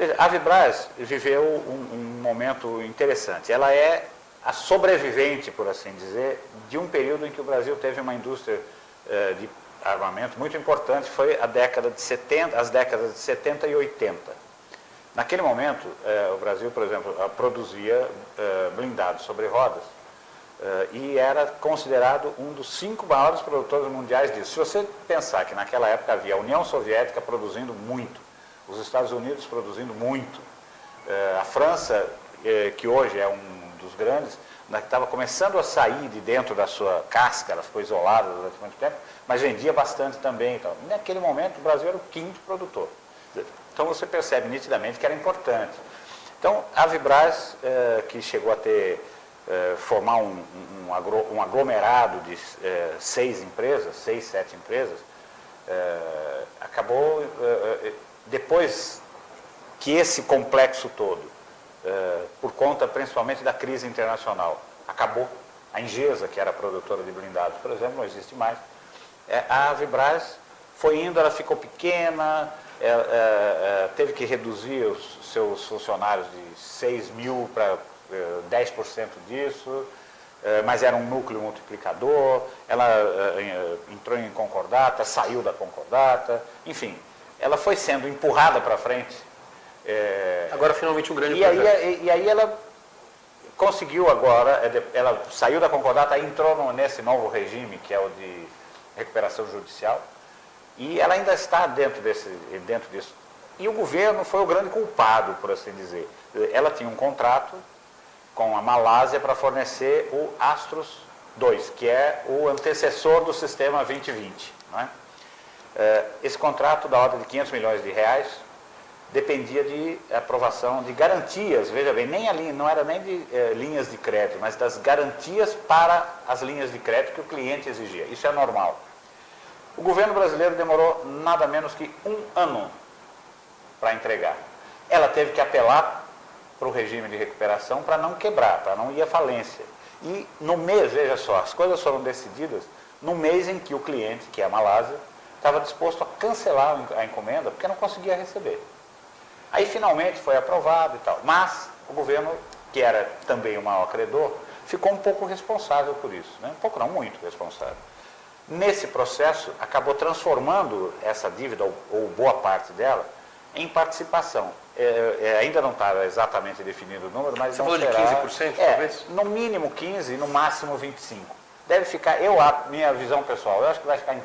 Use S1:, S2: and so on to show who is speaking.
S1: Veja, a Vibraz viveu um momento interessante. Ela é a sobrevivente, por assim dizer, de um período em que o Brasil teve uma indústria de armamento muito importante, foi a década de 70, as décadas de 70 e 80. Naquele momento, o Brasil, por exemplo, produzia blindados sobre rodas e era considerado um dos 5 maiores produtores mundiais disso. Se você pensar que naquela época havia a União Soviética produzindo muito, os Estados Unidos produzindo muito, a França, que hoje é um dos grandes, estava começando a sair de dentro da sua casca, ela ficou isolada durante muito tempo, mas vendia bastante também. Então, naquele momento, o Brasil era o 5º produtor. Então, você percebe nitidamente que era importante. Então, a Vibraz, que chegou a formar um aglomerado de 6 empresas, 6, 7 empresas, acabou, depois que esse complexo todo, por conta principalmente da crise internacional, acabou. A Engesa, que era produtora de blindados, por exemplo, não existe mais. A Vibraz foi indo, ela ficou pequena, teve que reduzir os seus funcionários de 6 mil para 10% disso, mas era um núcleo multiplicador, ela entrou em concordata, saiu da concordata, enfim, ela foi sendo empurrada para frente.
S2: Agora finalmente um grande
S1: projeto. E aí ela conseguiu agora, ela saiu da concordata, entrou nesse novo regime, que é o de recuperação judicial, e ela ainda está dentro disso. E o governo foi o grande culpado, por assim dizer. Ela tinha um contrato com a Malásia para fornecer o Astros 2, que é o antecessor do sistema 2020. Não é? Esse contrato, da ordem de 500 milhões de reais, dependia de aprovação de garantias, veja bem, não era nem de linhas de crédito, mas das garantias para as linhas de crédito que o cliente exigia. Isso é normal. O governo brasileiro demorou nada menos que 1 ano para entregar. Ela teve que apelar para o regime de recuperação para não quebrar, para não ir à falência. E no mês, veja só, as coisas foram decididas no mês em que o cliente, que é a Malásia, estava disposto a cancelar a encomenda porque não conseguia receber. Aí finalmente foi aprovado e tal, mas o governo, que era também o maior credor, ficou um pouco responsável por isso, né? Um pouco não, muito responsável. Nesse processo, acabou transformando essa dívida, ou boa parte dela, em participação. Ainda não está exatamente definido o número, mas
S2: você falou de 15%, talvez?
S1: No mínimo 15%, no máximo 25%. Deve ficar, minha visão pessoal, eu acho que vai ficar em 15%.